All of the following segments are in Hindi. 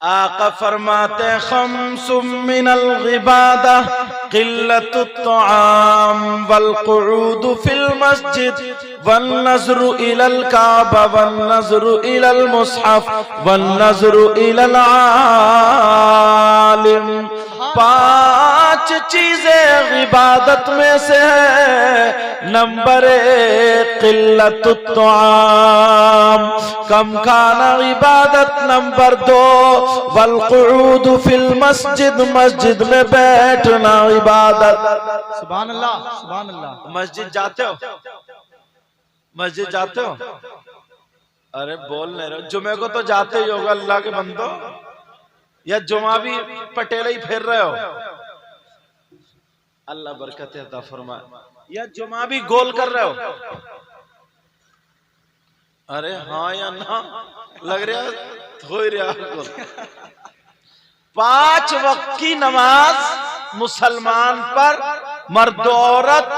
आका फरमाते खम्सुम मिनल इबादा क़िल्लतुत तआम वल क़ुऊदु फिल मस्जिद वन नज़्रु इलल काबा वन नज़्रु इलल मुसहफ वन नज़्रु इलल आलिम। पांच चीजें इबादत में से है। नंबर एक क़िल्लतुत तआम, कम खाना इबादत। नंबर दो वल क़ुऊद फिल मस्जिद, मस्जिद में बैठना इबादत। सुभान अल्लाह सुभान अल्लाह। मस्जिद जाते हो? मस्जिद जाते हो? अरे बोल नहीं रहे। जुमे को तो जाते ही होगा अल्लाह के बंदो, या जुमा भी पटेले ही फेर रहे हो? अल्लाह बरकत अता फरमाए। या जुमा भी गोल कर रहे हो? अरे हाँ या ना लग रहा हो ही रहा गोल। 5 वक्त की नमाज मुसलमान पर, मर्द औरत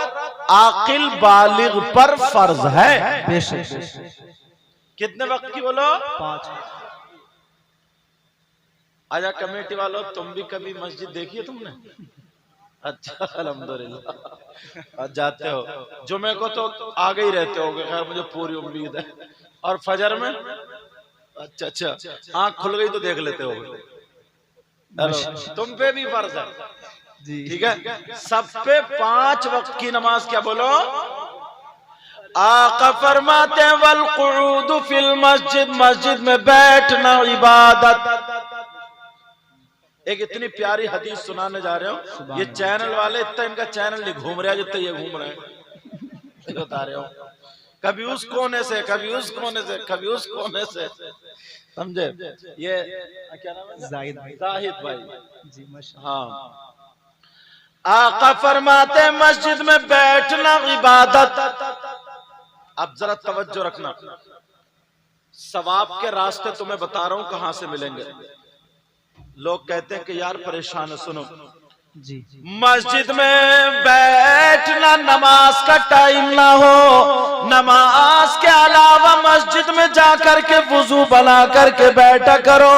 आकिल बालिग पर फर्ज है। कितने वक्त की बोलो? 5। आजा कमेटी वालों, तुम भी कभी मस्जिद देखी है तुमने? अच्छा अल्हम्दुलिल्लाह। आज जाते हो, जुमे को तो आगे ही रहते होगे, खैर मुझे पूरी उम्मीद है। और फजर में? अच्छा अच्छा, आँख खुल गई तो देख लेते होगे। तुम पे भी फर्ज है जी, ठीक है। सब पे 5 वक्त की नमाज। क्या बोलो? आका फरमाते हैं वल क़ुऊद फिल मस्जिद, मस्जिद में बैठना इबादत। एक इतनी प्यारी हदीस सुनाने जा रहे हो। ये चैनल वाले इतना इनका चैनल नहीं घूम रहा जितना ये घूम रहे हैं। बता रहे हो, कभी उस कोने से, कभी उस कोने से, कभी उस कोने से, समझे? ये क्या नाम है? जाहिद भाई। जाहिद भाई जी माशाअल्लाह। हाँ, आका फरमाते मस्जिद में बैठना इबादत। अब जरा तवज्जो रखना, सवाब के रास्ते तुम्हें बता रहा हूं कहां से मिलेंगे। लोग कहते हैं कि यार परेशान है, सुनो जी। मस्जिद में बैठना नमाज का टाइम ना हो, नमाज के अलावा मस्जिद में जाकर के वुजू बना करके बैठा करो।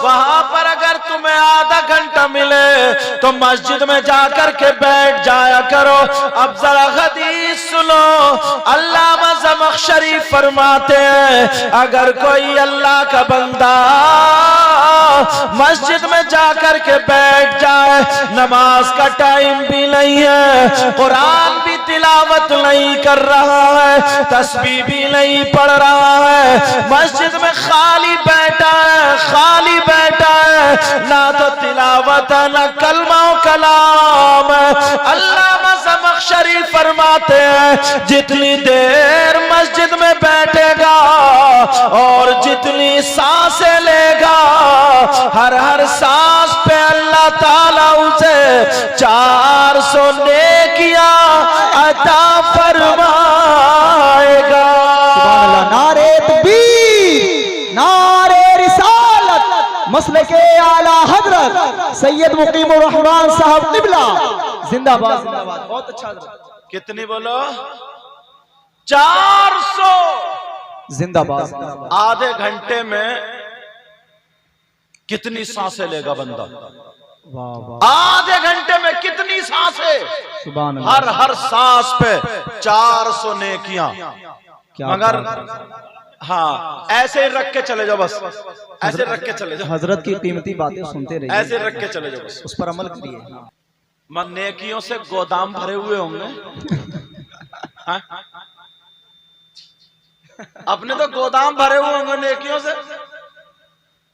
वहां पर अगर तुम्हें आधा घंटा मिले तो मस्जिद में जाकर के बैठ जाया करो। अब जरा हदीस सुनो, अल्लामा ज़मख़शरी फरमाते हैं अगर कोई अल्लाह का बंदा मस्जिद में जाकर के बैठ जाए, नमाज का टाइम भी नहीं है, कुरान भी तिलावत नहीं कर रहा है, तस्बीह भी नहीं पढ़ रहा है, मस्जिद में खाली बैठा है, खाली बैठा है, ना तो तिलावत है ना कलमा कलाम है। अल्लामा ज़मख़शरी फरमाते हैं जितनी देर मस्जिद में बैठेगा और जितनी सांसें लेगा, हर हर सांस पे अल्लाह ताला उसे 400 नेकियां अता फरमाएगा। सुभान अल्लाह। नारे तकबीर, नारे रिसालत, मसले के आला हजरत सैयद मुकीमुर रहमान साहब क़िबला जिंदाबाद जिंदाबाद। बहुत अच्छा। कितनी बोलो? 400 जिंदाबाद। आधे घंटे में कितनी सांसें लेगा बंदा? वाह वाह। आधे घंटे में कितनी सांसें? सुभान अल्लाह। हर हर सांस पे 400 नेकियां। मगर हाँ, ऐसे ही रख के चले जाओ, बस ऐसे रख के चले जाओ। हजरत की कीमती बातें सुनते रहिए, ऐसे रख के चले जाओ, बस उस पर अमल करिए। मन नेकियों से गोदाम भरे हुए होंगे। हाँ? अपने तो गोदाम भरे हुए होंगे नेकियों से।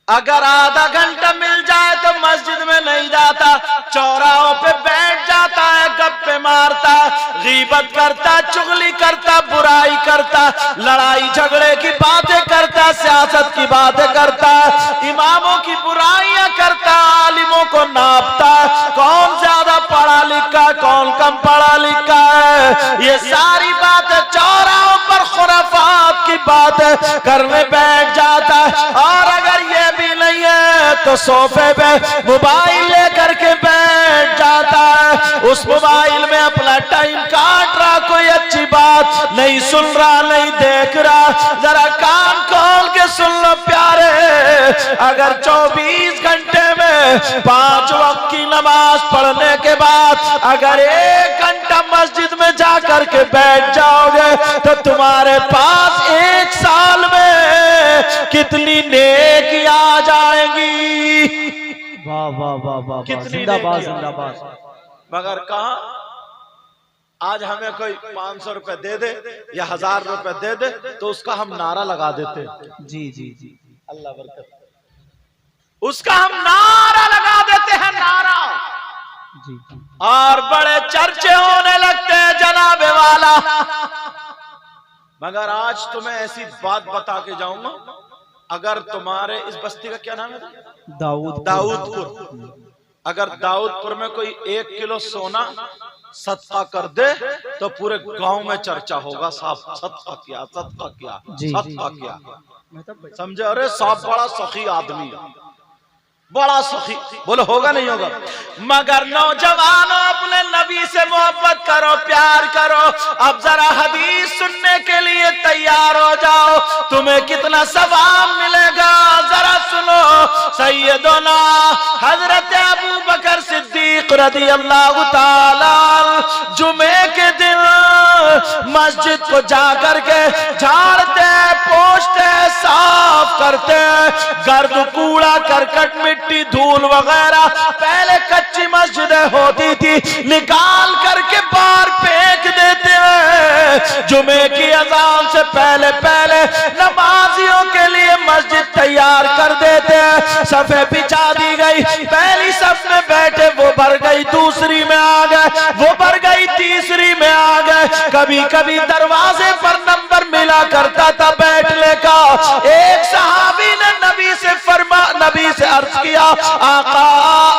अगर आधा घंटा मिल जाए तो मस्जिद में नहीं जाता, चौराहों पे बैठ जाता है, गप्पे मारता, गीबत करता, चुगली करता, बुराई करता, लड़ाई झगड़े की बातें करता, सियासत की बातें करता, इमामों की बुराइयां करता, आलिमों को नापता, कौन ज्यादा पढ़ा लिखा कौन कम पढ़ा लिखा है, ये सारी बातें चौराहों पर खुराफात की बातें करने बैठ जाता है। और अगर ये भी नहीं है तो सोफे पे मोबाइल लेकर के बैठ जाता है, उस मोबाइल में अपना टाइम काट रहा, कोई अच्छी बात नहीं सुन रहा, नहीं देख रहा। जरा कान खोल के सुन लो प्यारे, अगर 24 घंटे में 5 वक्त की नमाज पढ़ने के बाद अगर 1 घंटा मस्जिद में जाकर के बैठ जाओगे तो तुम्हारे पास 1 साल में कितनी नेकियां आ जाएंगी। वाह वाह वाह वाह, कितनी जिंदाबाद नेकियां। जिंदाबाद। मगर कहा आज हमें कोई 500 रुपए दे दे या 1000 रुपए दे दे तो उसका हम नारा लगा देते। जी जी जी, अल्लाह बरकत, उसका हम नारा लगा देते हैं, नारा, जी और बड़े चर्चे होने लगते हैं जनाबे वाला। मगर आज तुम्हें ऐसी बात बता के जाऊंगा, अगर तुम्हारे इस बस्ती का क्या नाम है? दाऊदपुर। अगर दाऊदपुर में कोई 1 किलो सोना सदका कर दे तो पूरे गांव में चर्चा होगा, साहब सदका किया, सदका किया, सदका किया। समझे? अरे साहब बड़ा सखी आदमी है, बड़ा सखी। बोलो होगा नहीं होगा? मगर नौजवानों अपने नबी से मोहब्बत करो, प्यार करो। अब जरा हदीस सुनने के लिए तैयार हो जाओ, तुम्हें कितना सवाब मिलेगा जरा सुनो। सैयदना हजरत अबू बकर सिद्दीक रज़ियल्लाहु ताला जुमे के दिन मस्जिद को जाकर के झाड़ते, पोंछते, साफ करते, गर्द कूड़ा करकट मिट्टी धूल वगैरह पहले कच्ची मस्जिदें होती थी, निकाल करके बाहर फेंक देते हैं। जुमे की अजान से पहले पहले नमाजियों के लिए मस्जिद तैयार कर देते हैं। सफे बिछा दी गई, पहली सफ में बैठे वो भर गई, दूसरी में आ गए वो भर गई, तीसरी में आ गए। कभी कभी दरवाजे पर नंबर मिला करता था बैठने का। एक सहाबी ने नबी से अर्ज किया, आका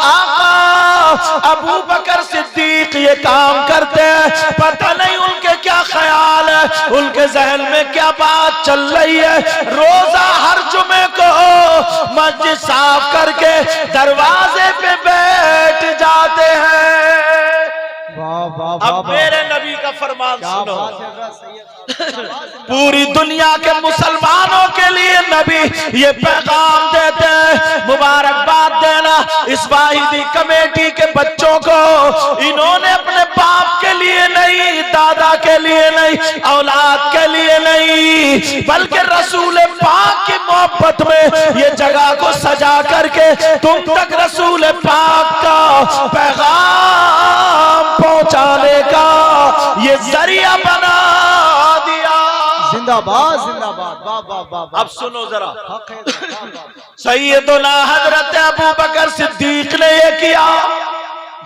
आका अबू बकर सिद्दीक ये काम करते हैं, पता नहीं उनके क्या ख्याल है, उनके जहन में क्या बात चल रही है। रोजा हर जुमे को मस्जिद साफ करके दरवाजे पे बैठ जाते हैं। अब मेरे नबी का फरमान सुनो, पूरी दुनिया के मुसलमानों के लिए नबी ये पैगाम देते हैं, मुबारकबाद देना इस वाहिदी कमेटी के बच्चों को। इन्होंने अपने बाप के लिए नहीं, दादा के लिए नहीं, औलाद के लिए नहीं, बल्कि रसूल पाक की मोहब्बत में ये जगह को सजा करके तुम तक रसूल पाक का पैगाम पहुंचाने का ये जरिया बना दिया। जिंदाबाद जिंदाबाद, वाह वाह वाह। अब सुनो जरा, सैयदना हजरत अबू बकर सिद्दीक ने ये किया।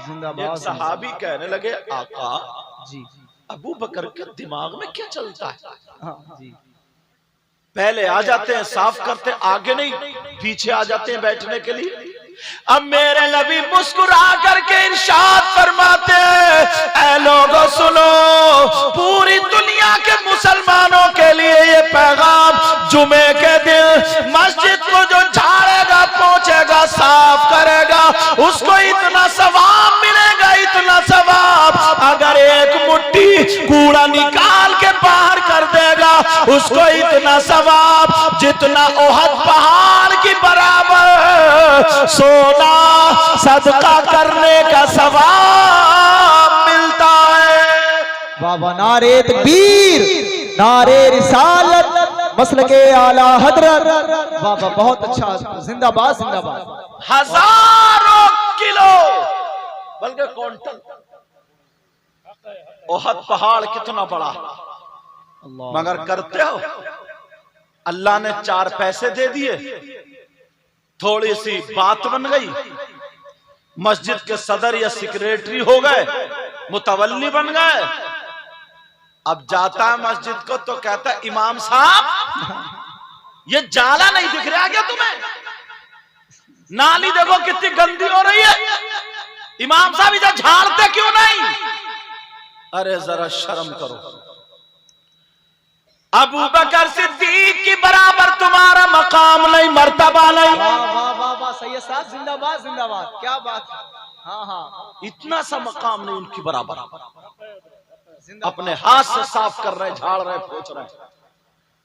जिंदाबाद। सहाबी कहने लगे, आका जी अबू बकर के दिमाग में क्या चलता है? हाँ जी, पहले आ जाते हैं साफ करते, आगे नहीं पीछे आ जाते हैं बैठने के लिए। अब मेरे नबी मुस्कुरा करके इरशाद फरमाते हैं, ऐ लोगों सुनो, पूरी दुनिया के मुसलमानों के लिए ये पैगाम, जुमे के दिन मस्जिद को जो झाड़ेगा, पोंछेगा, साफ करेगा, उसको इतना सवाब मिलेगा, इतना सवाब। अगर एक मुट्ठी कूड़ा निकाल के बाहर कर देगा, उसको इतना सवाब जितना ओहद पहाड़ की बराबर सोना सदका करने का सवाब मिलता है। बाबा नारे तकबीर, नारे रिसालत, मसलके आला हजरत। बाबा बहुत अच्छा, जिंदाबाद जिंदाबाद। हजारों किलो बल्कि क्विंटल ओहद पहाड़ कितना बड़ा, मगर करते हो। अल्लाह ने 4 पैसे दे दिए, थोड़ी सी बात बन गई, मस्जिद के सदर या सेक्रेटरी हो गए, मुतवल्ली बन गए। अब जाता है मस्जिद को तो कहता है, इमाम साहब ये जाला नहीं दिख रहा क्या तुम्हें? नाली देखो कितनी गंदी हो रही है, इमाम साहब इधर झाड़ते क्यों नहीं? अरे जरा शर्म करो। अबू बकर सिद्दीक की बराबर तुम्हारा मकाम नहीं, मर्तबा नहीं। वाह वाह वाह वाह, सैयद साहब जिंदाबाद जिंदाबाद, क्या बात है। हाँ हाँ, इतना सा मकाम नहीं उनकी बराबर। अपने हाथ से साफ कर रहे, झाड़ रहे, पोंछ रहे,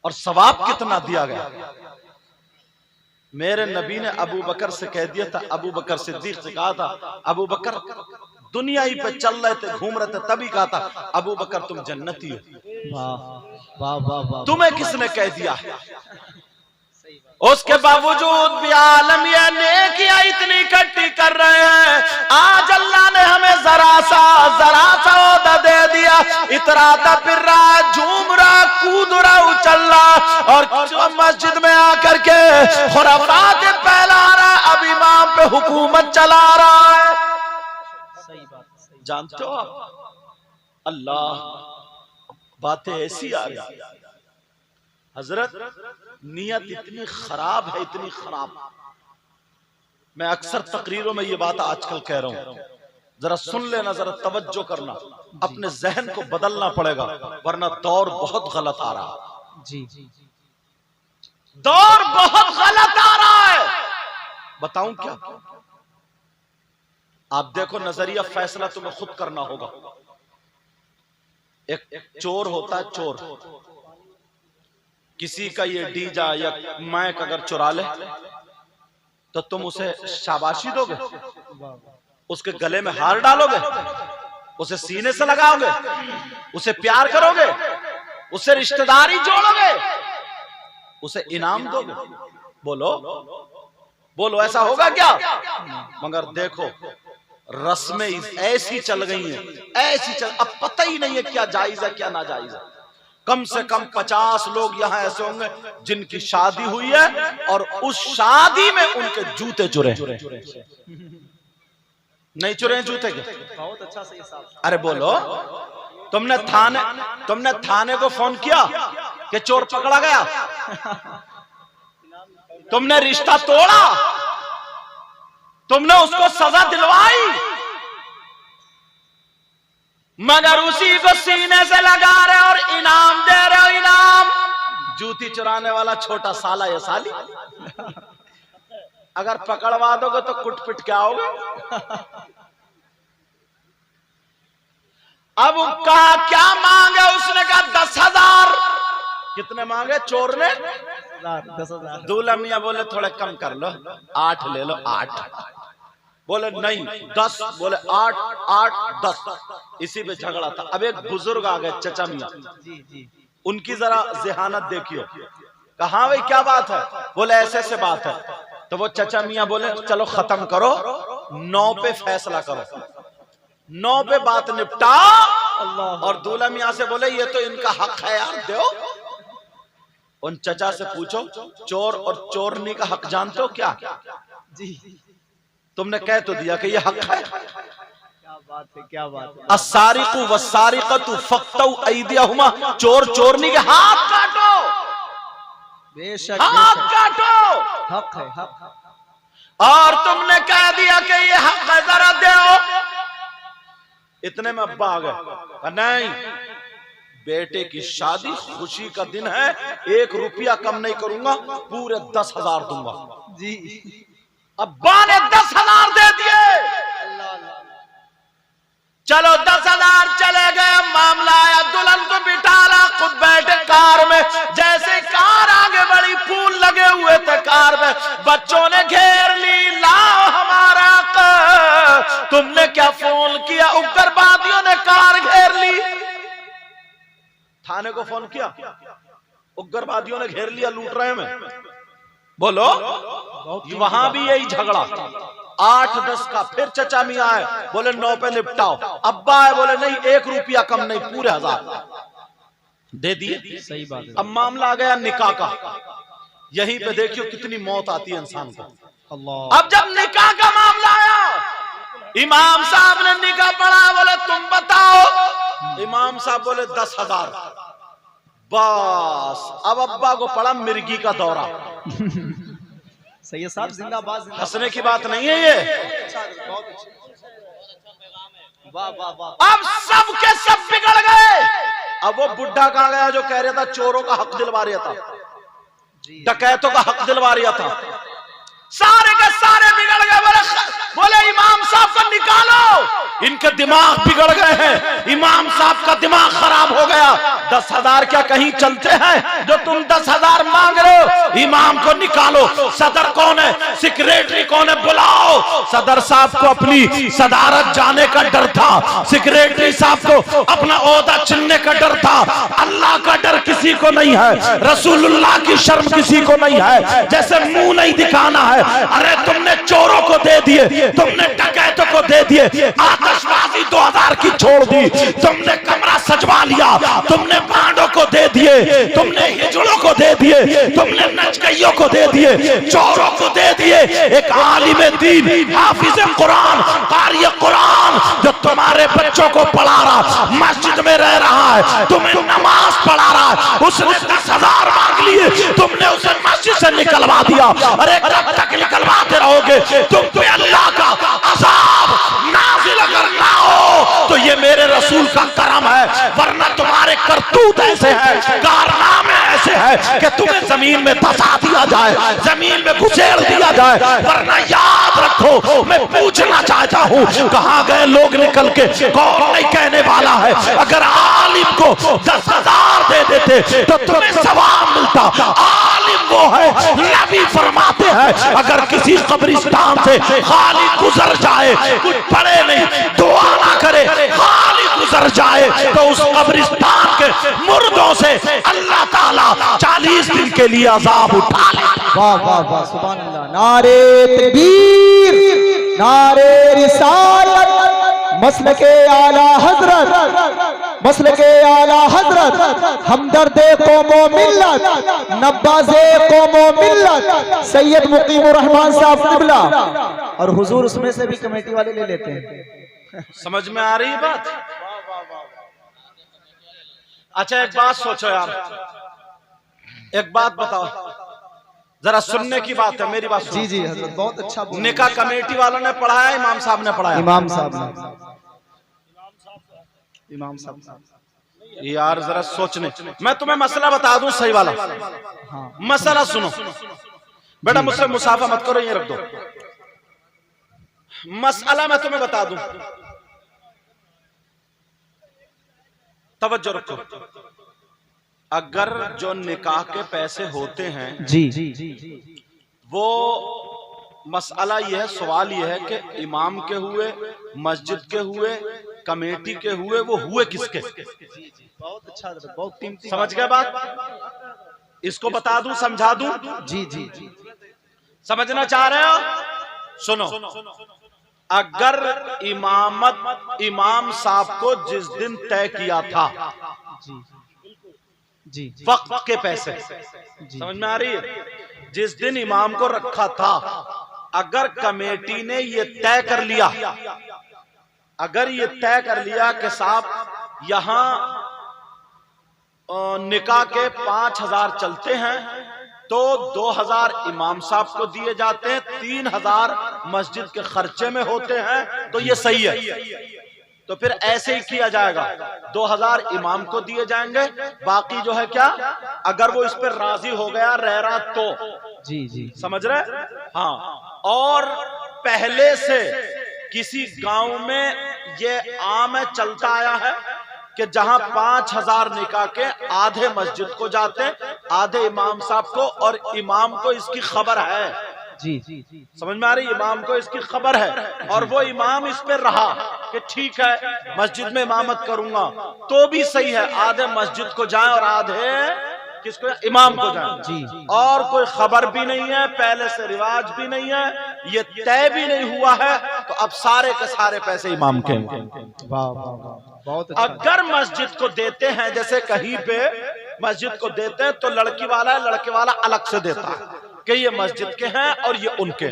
और सवाब कितना दिया गया। मेरे नबी ने अबू बकर से कह दिया था, अबू बकर सिद्दीक से कहा था, अबू बकर दुनिया ही पे चल रहे थे, घूम रहे थे, तभी कहा था अबू बकर तुम जन्नती हो। वाह वाह वाह वाह। तुम्हें किसने कह दिया है? उसके बावजूद भी आलम ये नेकियां इतनी इकट्ठी कर रहे हैं। आज अल्लाह ने हमें जरा सा ओहदा दे दिया, इतराता फिर रहा, झूम रहा, कूद रहा, उछल रहा, और मस्जिद में आकर के खुराफात फैला रहा, अब इमाम पे हुकूमत चला रहा है। सही बात, सही। जानते हो आप, अल्लाह बातें ऐसी आ रही, हजरत नियत इतनी खराब है, इतनी खराब। मैं अक्सर तकरीरों में ये बात आजकल कह रहा हूं, जरा सुन लेना, जरा तवज्जो करना, अपने जहन को बदलना पड़ेगा, वरना दौर बहुत गलत आ रहा है। जी, दौर बहुत गलत आ रहा है। बताऊं क्या? आप देखो, नजरिया फैसला तुम्हें खुद करना होगा। एक चोर होता है, चोर किसी का ये डीजा या माइक अगर चुरा ले तो तुम उसे शाबाशी दोगे, उसके गले में हार डालोगे, उसे सीने से लगाओगे, उसे प्यार करोगे, उससे रिश्तेदारी जोड़ोगे, उसे इनाम दोगे? बोलो बोलो, ऐसा होगा क्या? मगर देखो, रस्में ऐसी चल गई हैं, ऐसी चल, अब पता ही नहीं है क्या जायज है क्या नाजायज है। कम से कम 50 लोग यहाँ ऐसे होंगे जिनकी शादी हुई है और उस शादी में उनके जूते चुरे। नहीं चुरे जूते के? बहुत अच्छा सही साहब। अरे बोलो, तुमने थाने को फोन किया कि चोर पकड़ा गया? तुमने रिश्ता तोड़ा? तुमने उसको सजा दिलवाई? मगर उसी को सीने से लगा रहे और इनाम दे रहे हो, इनाम। जूती चुराने वाला छोटा साला या साली, अगर पकड़वा दोगे तो कुट पिट के आओगे। अब कहा क्या मांगे? उसने कहा 10,000। कितने मांगे चोर ने? 10,000। दूल्हा मियां बोले थोड़े कम कर लो, 8 ले लो, 8। बोले नहीं 10, बोले 8, 8, 10। इसी पे झगड़ा था। अब एक बुजुर्ग आ गए, चचा मियां, उनकी जरा ज़हानत देखियो। कहा भाई क्या बात है? बोले ऐसे ऐसे बात है। तो वो चचा मियां बोले चलो खत्म करो, 9 पे फैसला करो, 9 पे बात निपटाओ। और दूल्हा मियां से बोले ये तो इनका हक है यार, दो। उन चचा से पूछो, चोर और चोरनी का हक जानते हो क्या? जी, तुमने कह तो दिया कि ये हक है। क्या बात है, क्या बात है। अस्सारिकु वस्सारिकतु फक्तौ ऐदियहुमा, चोर चोरनी के हाथ काटो, बेशक हाथ काटो। हक है, हक है। और तुमने कह दिया कि ये हक है, जरा दो। इतने में अब्बा आ गए, नहीं बेटे की शादी खुशी का दिन है, 1 रुपया कम नहीं करूंगा, पूरे 10,000 दूंगा। जी, अब्बा ने 10,000 दे दिए। चलो 10,000 चले गए, मामला आया, दुल्हन को बिठाला, खुद बैठे कार में। जैसे कार आगे बढ़ी, फूल लगे हुए थे कार में, बच्चों ने घेर ली, लाओ हमारा तुमने क्या फोन किया? उग्रवादियों ने कार घेर ली। थाने को फोन किया, उग्रवादियों ने घेर लिया, लूट रहे हैं। बोलो, वहां भी यही झगड़ा, 8-10 का। फिर चचा मियां आए, बोले 9 पे निपटाओ। अब्बा आए, बोले नहीं 1 रुपया कम नहीं, पूरे 1000 दे दिए। सही बात है। अब मामला आ गया निकाह का। यहीं पे देखियो कितनी मौत आती है इंसान को। अल्लाह। अब जब निकाह का मामला आया, इमाम साहब ने निकाह पढ़ा, बोले तुम बताओ। इमाम साहब बोले 10,000। बस अब अब्बा को पड़ा मिर्गी का दौरा। सैयद साहब जिंदाबाद, जिंदाबाद। हंसने की बात नहीं है ये। वाह वाह वाह। अब सब के सब बिगड़ गए। अब वो बुढ़ा कहाँ गया जो कह रहा था चोरों का हक दिलवा रहा था, डकैतों का हक दिलवा रहा था? सारे के सारे बिगड़ गए। बोले इमाम साहब को निकालो, इनके दिमाग बिगड़ गए हैं, इमाम साहब का दिमाग खराब हो गया। 10,000 क्या कहीं चलते हैं जो तुम 10,000 मांग रहे हो? इमाम को निकालो। सदर कौन है, सेक्रेटरी कौन है, बुलाओ। सदर साहब को अपनी सदारत जाने का डर था, सेक्रेटरी साहब को अपना ओहदा छिनने का डर था। अल्लाह का डर किसी को नहीं है, रसूलुल्लाह की शर्म किसी को नहीं है। जैसे मुंह नहीं दिखाना है, अरे तुमने चोरों को दे दिए, तुमने डकैतों को दे दिए, आतिशबाजी 2000 की छोड़ दी, तुमने कमरा सजवा लिया, तुमने बांडों को दे दिए, तुमने हिजड़ों को दे दिए, तुमने नचकइयों को दे दिए, चोरों को दे दिए। एक आलिम दीन, हाफिज कुरान, कारी कुरान जो तुम्हारे बच्चों को पढ़ा रहा, मस्जिद में रह रहा है, तुम्हें नमाज पढ़ा रहा है, उसने 10,000 मांग लिए, तुमने उसे मस्जिद से निकलवा दिया। अरे कब तक निकलवाते रहोगे? तुम पे अल्लाह का अज़ाब नाज़िल अगर ना हो तो ये मेरे रसूल का करम है, वरना तुम्हारे करतूत ऐसे हैं, कारनामे ऐसे हैं कि तुम्हें जमीन में धसा दिया जाए, जमीन में घुसेड़ दिया जाए। वरना याद रखो, मैं पूछना चाहता हूँ, कहाँ गए लोग निकल के? कौन नहीं कहने वाला है? अगर आलिम को 10,000 दे देते तो तुम्हें सवाब मिलता। आलिम वो है, नबी फरमाते हैं, अगर किसी कब्रिस्तान से खाली गुजर जाए, कुछ पढ़े नहीं, दुआ ना करे, खाली गुजर जाए, तो उस कब्रिस्तान के मुर्दों से अल्लाह ताला 40 दिन के लिए अजाब उठा ले। वाह वाह वाह, सुभान अल्लाह। नारे तकबीर, नारे रिसालत, मसलके आला हजरत, मसलके आला हजरत, हमदर्दे कौमो मिल्लत, नब्बाज़े कौमो मिल्लत, सैयद मुकीमुर रहमान साहब क़िबला। और हुजूर उसमें से भी कमेटी वाले ले लेते हैं। समझ में आ रही बात? अच्छा एक बात सोचो यार, एक बात बताओ, जरा सुनने की बात है, मेरी बात सुनो। जी जी हजरत, बहुत अच्छा बोला। निकाह कमेटी वालों ने पढ़ाया, इमाम साहब ने पढ़ाया? इमाम साहब यार जरा सोचने, मैं तुम्हें मसला बता दूं सही वाला। हाँ। मसला सुनो बेटा, मुझसे मुसाफा मत करो, ये रख दो। मसला मैं तुम्हें बता दूं, तवज्जो रखो। अगर जो निकाह के पैसे होते हैं जी, वो मसला ये है, सवाल ये है कि इमाम के हुए, मस्जिद के हुए, कमेटी के हुए, वो हुए किसके? बहुत अच्छा, बहुत कीमती। समझ गए बात? इसको बता दूं, समझा दूं? जी जी, समझना चाह रहे हो? सुनो, अगर इमाम साहब को जिस दिन तय किया था जी, वक्त के पैसे, समझ में आ रही है? जिस दिन इमाम को रखा था, अगर कमेटी ने ये तय कर लिया, अगर ये तय कर लिया कि साहब यहां निकाह के 5,000 चलते हैं, तो 2,000 इमाम साहब को दिए जाते हैं, 3,000 मस्जिद के खर्चे में होते हैं, तो ये सही है। तो फिर ऐसे ही किया जाएगा, 2,000 इमाम को दिए जाएंगे, बाकी जो है क्या, अगर वो इस पर राजी हो गया रह रहा तो। जी जी, समझ रहे? हाँ। और पहले से किसी गांव में ये आम है, चलता आया है कि जहां 5,000 निकाह के आधे मस्जिद को जाते, आधे इमाम साहब को, और इमाम को इसकी खबर है। जी, समझ में आ रही? इमाम को इसकी खबर है, और वो इमाम इस पे रहा कि ठीक है मस्जिद में इमामत करूंगा, तो भी सही है, आधे मस्जिद को जाए और आधे किसको? इमाम को जाए। जी। और कोई खबर भी नहीं है, पहले से रिवाज भी नहीं है, ये तय भी नहीं हुआ है, तो अब सारे के सारे पैसे इमाम के। वाह वाह वाह, बहुत अच्छा। अगर मस्जिद को देते हैं, जैसे कहीं पे मस्जिद को देते हैं, तो लड़की वाला है, लड़के वाला अलग से देता है कि ये मस्जिद के हैं और ये उनके,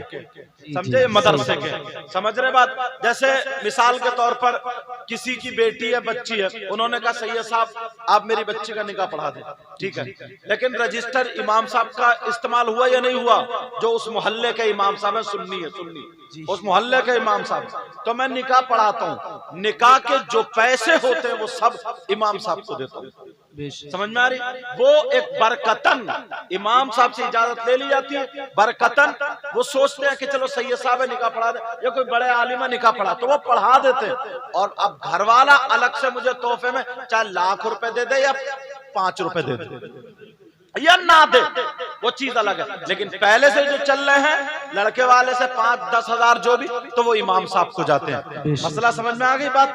समझे, ये मदरसे के। समझ रहे बात? जैसे मिसाल के तौर पर किसी की बेटी है, बच्ची है, उन्होंने कहा सैयद साहब आप मेरी बच्ची का निकाह पढ़ा दें, ठीक है, लेकिन रजिस्टर इमाम साहब का इस्तेमाल हुआ या नहीं हुआ? जो उस मोहल्ले के इमाम साहब है, सुन्नी है, सुन्नी, उस मोहल्ले के इमाम साहब, तो मैं निकाह पढ़ाता हूँ, निकाह के जो पैसे होते हैं वो सब इमाम साहब को देता हूँ। समझ में आ रही? वो एक बरकतन इमाम साहब से इजाजत ले ली जाती है, बरकतन वो सोचते हैं कि चलो सैयद साहब निकाह पढ़ा दे या कोई बड़े आलिमा निकाह पढ़ा, तो वो पढ़ा देते हैं। और अब घर वाला अलग से मुझे तोहफे में चाहे लाख रुपए दे दे या 5 रुपए दे दे या ना दे, वो चीज अलग है। लेकिन पहले से जो चल रहे हैं लड़के वाले से 5-10 हजार जो भी, तो वो इमाम साहब को जाते हैं। मसला समझ में आ गई बात?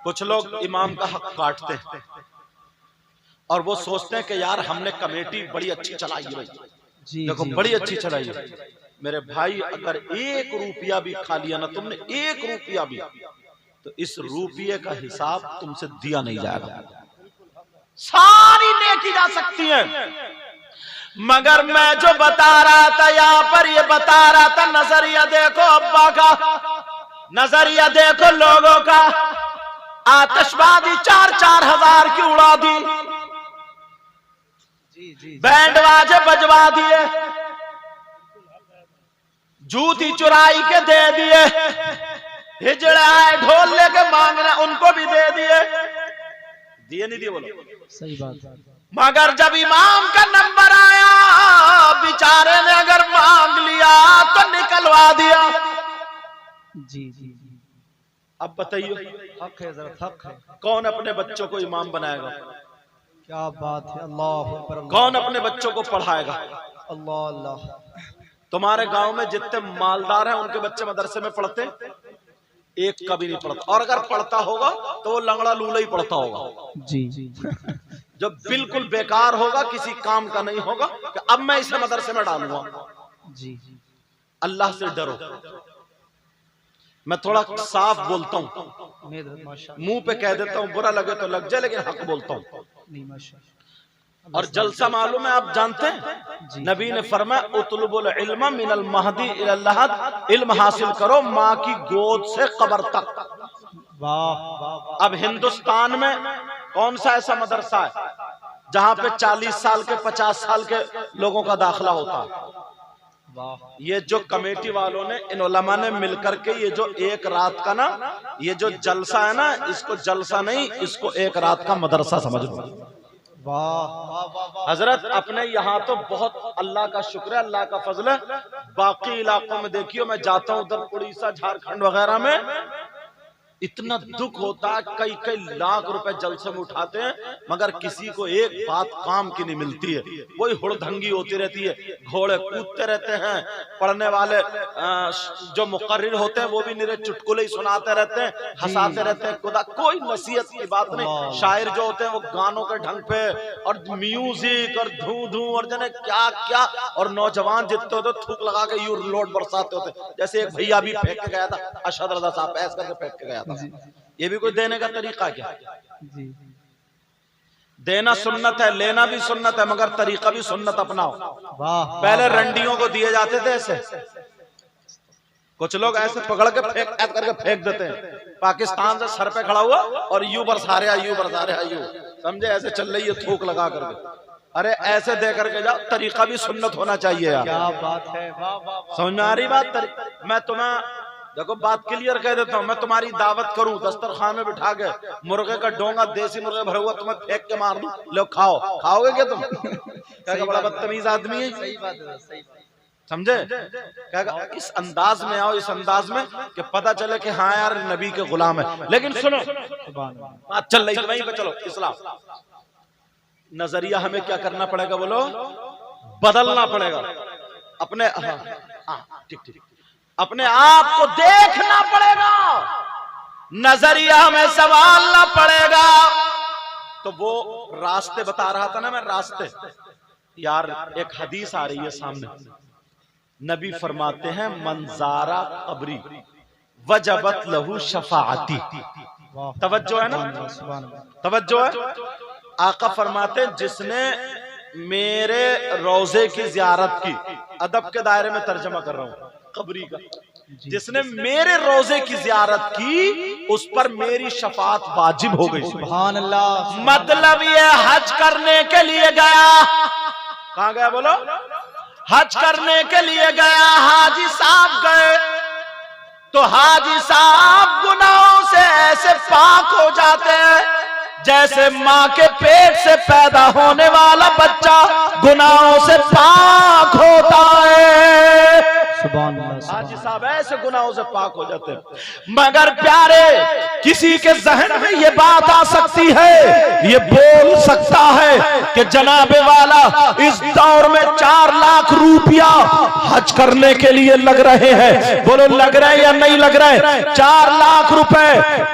कुछ लोग इमाम का हक काटते हैं और वो सोचते हैं कि यार हमने कमेटी बड़ी अच्छी चलाई है, भाई देखो बड़ी अच्छी चलाई है। मेरे भाई अगर 1 रुपया भी खा लिया ना तुमने, 1 रुपया भी, तो इस रुपये का हिसाब तुमसे दिया नहीं जाएगा। सारी नेकी जा सकती है, मगर मैं जो बता रहा था यहाँ पर, ये बता रहा था नजरिया देखो अब्बा का, नजरिया देखो लोगों का। आतिशबाजी 4-4 हजार की उड़ा दी, बैंड बाजे बजवा दिए, जूती चुराई के दे दिए, हिजड़े आए ढोल लेके मांगने उनको भी दे दिए नहीं दिए? बोलो सही बात। मगर जब इमाम का नंबर आया, बेचारे ने अगर मांग लिया तो निकलवा दिया। जी। अब बताइए, हक है, जरा हक है। कौन अपने बच्चों को इमाम बनाएगा? क्या बात है, अल्लाह अकबर। कौन अपने बच्चों को पढ़ाएगा? अल्लाह अल्लाह। तुम्हारे गांव में जितने मालदार हैं उनके बच्चे मदरसे में पढ़ते? एक कभी नहीं पढ़ता, और अगर पढ़ता होगा तो वो लंगड़ा लूला ही पढ़ता होगा। जी। जब बिल्कुल बेकार होगा, किसी काम का नहीं होगा कि अब मैं इसे मदरसे में डालूंगा। जी। अल्लाह से डरो। मैं थोड़ा साफ बोलता हूँ, मुंह पे कह देता हूँ, बुरा लगे तो लग जाए, लेकिन हक बोलता हूँ। और जलसा मालूम है, आप जानते हैं नबी ने फरमाया उतलुबुल इल्म मिनल महदी इलल लहद, इल्म हासिल करो माँ की गोद से कब्र तक। वाह। अब हिंदुस्तान में कौन सा ऐसा मदरसा है जहाँ पे 40 साल के 50 साल के लोगों का दाखिला होता है? ये जो कमेटी वालों ने, इन उलमा ने मिलकर के ये जो एक रात का ना, ये जो जलसा है ना, इसको जलसा नहीं, इसको एक रात का मदरसा समझ लो। वाह। हजरत अपने यहाँ तो बहुत अल्लाह का शुक्र है, अल्लाह का फजल है। बाकी इलाकों में देखियो, मैं जाता हूँ उधर उड़ीसा झारखंड वगैरह में, इतना दुख होता है, कई लाख रुपए जलसे में उठाते हैं, मगर किसी को एक बात काम की नहीं मिलती है। वही हुड़दंगी होती रहती है, घोड़े कूदते रहते हैं, पढ़ने वाले जो मुकर्रिर होते हैं वो भी निरे चुटकुले ही सुनाते रहते हैं, हंसाते रहते हैं, खुदा कोई नसीहत की बात नहीं। शायर जो होते हैं वो गानों के ढंग पे और म्यूजिक और धू और जने क्या क्या, और नौजवान जितने होते थूक लगा के यू लोड बरसाते होते। जैसे एक भैया भी फेंक के गया था, अरशद रजा साहब ऐसा करके फेंक के गया था। ये भी कोई देने का तरीका क्या? जी। देना सुन्नत है, लेना भी सुन्नत है, मगर तरीका भी सुन्नत अपनाओ। वाह। पहले रंडियों को दिए जाते थे ऐसे, कुछ लोग ऐसे पकड़ के फेंक करके फेंक देते हैं। पाकिस्तान से सर पे खड़ा हुआ और यू बरसा रहा, यू समझे, ऐसे चल रही है थूक लगा करके। अरे ऐसे दे करके जाओ, तरीका भी सुन्नत होना चाहिए यार। क्या बात है, वाह। समझ में आ रही बात? मैं तुम्हें देखो बात क्लियर कह देता हूँ, मैं तुम्हारी दावत करूं, दस्तरखान में बिठा के मुर्गे का डोंगा, देसी मुर्गे भरा हुआ तुम्हें फेंक के मार दूं, लो खाओ, खाओगे क्या तुम? क्या बड़ा बदतमीज आदमी है। सही बात है, सही बात। समझे? क्या इस अंदाज में आओ, इस अंदाज में कि पता चले कि हाँ यार नबी के गुलाम है। लेकिन सुनो, बात चल रही वहीं पे, चलो इस्लाम नजरिया हमें क्या करना पड़ेगा? बोलो, बदलना पड़ेगा अपने। ठीक, अपने आप को देखना पड़ेगा, नजरिया हमें संभालना पड़ेगा। तो वो रास्ते बता रहा था ना मैं, रास्ते यार। एक हदीस आ रही है सामने, नबी फरमाते हैं मंजारा कब्री वजबत लहू शफाअती। तवज्जो है ना, तवज्जो है। आका फरमाते हैं जिसने मेरे रोजे की जियारत की, अदब के दायरे में तर्जमा कर रहा हूं कब्री का, जिसने मेरे रोजे की जियारत की उस पर मेरी शफाअत वाजिब हो गई। सुभान अल्लाह। मतलब ये हज करने के लिए गया, कहाँ गया बोलो? हज करने के लिए गया, हाजी साहब गए, तो हाजी साहब गुनाहों से ऐसे पाक हो जाते हैं जैसे माँ के पेट से पैदा होने वाला बच्चा गुनाहों से पाक होता है। हाजी साहब ऐसे गुनाहों से पाक हो जाते हैं। मगर प्यारे, किसी के जहन में ये बात आ सकती है, ये बोल सकता है कि जनाबे वाला इस दौर में 4 लाख रुपया हज करने के लिए लग रहे हैं। बोलो लग रहे हैं या नहीं लग रहे? 4 लाख रुपए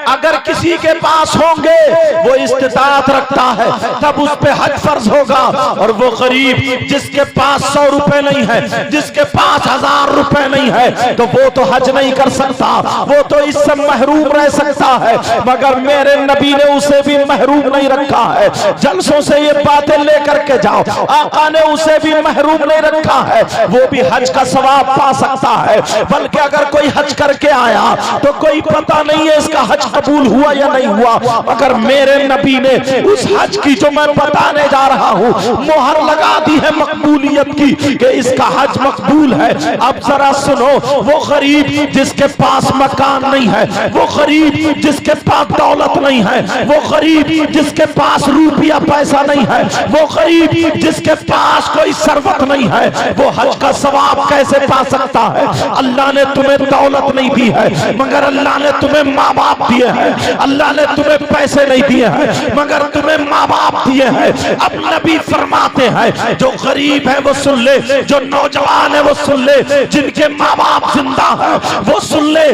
अगर किसी के पास होंगे, वो इस्तिताअत रखता है, तब उस पे हज फर्ज होगा। और वो गरीब जिसके पास 100 रुपए नहीं है, जिसके पास 1000 रुपए नहीं है, तो वो तो हज नहीं कर सकता, वो तो इससे महरूम रह सकता है। मगर मेरे नबी ने उसे भी महरूम नहीं रखा है। जलसों से ये बातें लेकर के जाओ, आका ने उसे भी महरूम नहीं रखा है, वो भी हज का सवाब पा सकता है। बल्कि अगर कोई हज करके आया तो कोई पता नहीं है इसका हज कबूल हुआ या नहीं हुआ, मगर मेरे नबी ने उस हज की जो मैं बताने जा रहा हूँ मोहर लगा दी है मकबूलियत की कि इसका हज मकबूल है। अब जरा सुनो, वो गरीब जिसके पास मकान नहीं है, वो गरीब जिसके पास दौलत नहीं है, वो गरीब जिसके पास रुपया पैसा नहीं है, वो गरीब जिसके पास कोई सरवत नहीं है, वो हज का सवाब कैसे पा सकता है? अल्लाह ने तुम्हें दौलत नहीं दी है, मगर अल्लाह ने तुम्हें माँ बाप दिए हैं। अल्लाह ने तुम्हें पैसे नहीं दिए हैं, मगर तुम्हें माँ बाप दिए हैं। अब नबी फरमाते हैं जो गरीब है वो सुन ले, जो नौजवान है वो सुन ले, जिनके माँ बाप जिंदा है वो सुन ले।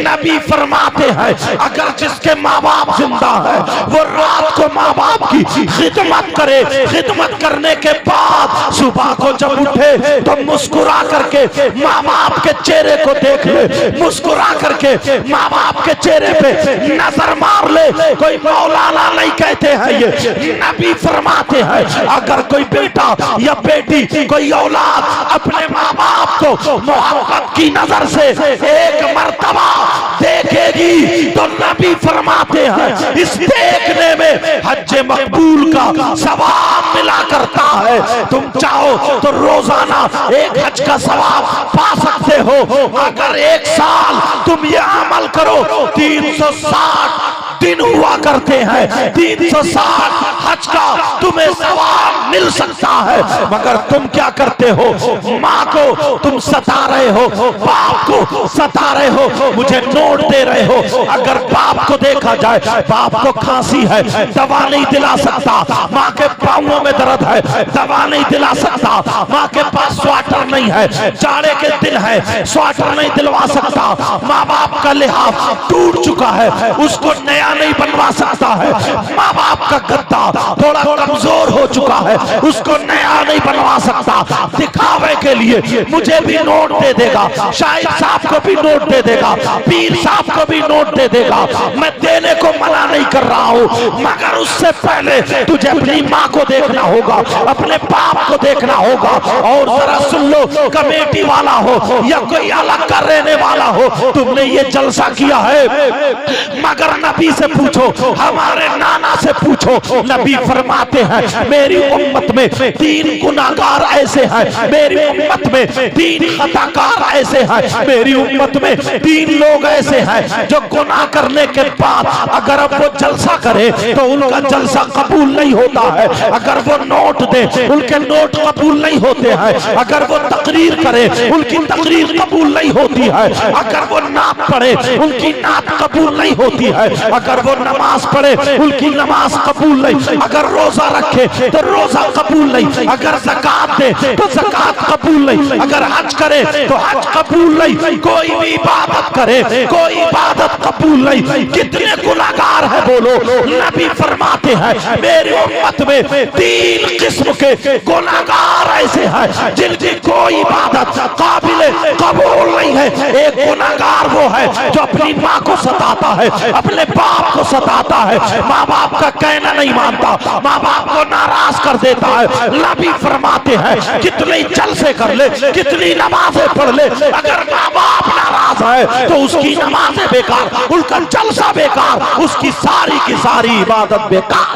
नबी फरमाते हैं अगर जिसके माँ बाप जिंदा है वो रात को माँ बाप की खिदमत करे, खिदमत करने के बाद सुबह को जब उठे तो मुस्कुरा करके माँ बाप के चेहरे को देख ले, मुस्कुरा करके माँ बाप के चेहरे पे नजर मार ले। कोई मौलाना नहीं कहते हैं ये, नबी फरमाते हैं अगर कोई बेटा या बेटी, कोई औलाद अपने माँ बाप को मोहब्बत की नजर से एक मर्तबा देखेगी तो नबी फरमाते हैं इस देखने में हज मकबूल का सवाब मिला करता है। तुम चाहो तो रोजाना एक हज का सवाब पा सकते हो। अगर एक साल तुम ये अमल करो, 360 दिन हुआ करते हैं, 360 हज का तुम्हें सवाब मिल सकता है। मगर तुम क्या करते हो? माँ को तुम सता रहे हो, बाप को सता रहे हो, मुझे नोट दे रहे हो। अगर बाप को देखा जाए, बाप को खांसी है, दवा नहीं दिला सकता, माँ के पांवों में दर्द है, दवा नहीं दिला सकता, माँ के पास स्वेटर नहीं है, जाड़े के दिन है, स्वेटर नहीं दिलवा सकता, माँ बाप का लिहाज टूट चुका है, उसको नया नहीं बनवा सकता है, माँ बाप का गद्दा थोड़ा कमजोर हो चुका है, उसको नया नहीं बनवा सकता। दिखावे के लिए मुझे भी नोट दे देगा, शाहिद साहब को भी नोट दे देगा, पीर साहब को भी नोट दे देगा, मैं देने को मना नहीं कर रहा हूँ। मगर उससे पहले तुझे अपनी माँ को देखना होगा, अपने बाप को देखना होगा। और जरा सुन लो, कमेटी वाला हो या कोई अलग का रहने वाला हो, तुमने ये जलसा किया है, मगर नबी से पूछो, हमारे नाना से पूछो। नबी फरमाते हैं मेरी उम्मत में 3 गुनाहगार ऐसे हैं, मेरी उम्मत में 3 खताकार ऐसे हैं, मेरी उम्मत में 3 लोग ऐसे हैं जो गुनाह करने के बाद अगर अब वो जलसा करे तो उनका जलसा कबूल नहीं होता है, अगर वो नोट दे उनके नोट कबूल नहीं होते हैं, अगर वो तकरीर करे उनकी तकरीर कबूल नहीं होती है, अगर वो नात पढ़े उनकी नात कबूल नहीं होती है, अगर वो नमाज पढ़े उनकी नमाज कबूल नहीं, अगर रोजा रखे तो रोजा कबूल नहीं, अगर ज़कात दे तो ज़कात कबूल नहीं, अगर हज करे तो हज कबूल नहीं, कोई भी इबादत करे कोई इबादत कबूल नहीं। कितने गुनाहगार है बोलो? नबी फरमाते हैं मेरी उम्मत में 3 किस्म के गुनाहगार ऐसे हैं जिनकी कोई इबादत काबिल कबूल नहीं है। एक गुनाहगार वो है जो अपनी माँ को सताता है, अपने बाप को सताता है, माँ बाप का कहना नहीं मानता, माँ बाप को नाराज कर देता है। नबी फरमाते हैं कितने जलसे कर ले, कितनी नमाजें पढ़ ले, अगर माँ बाप नाराज है तो उसकी नमाजें बेकार, उनका जलसा बेकार, उसकी सारी की सारी इबादत बेकार।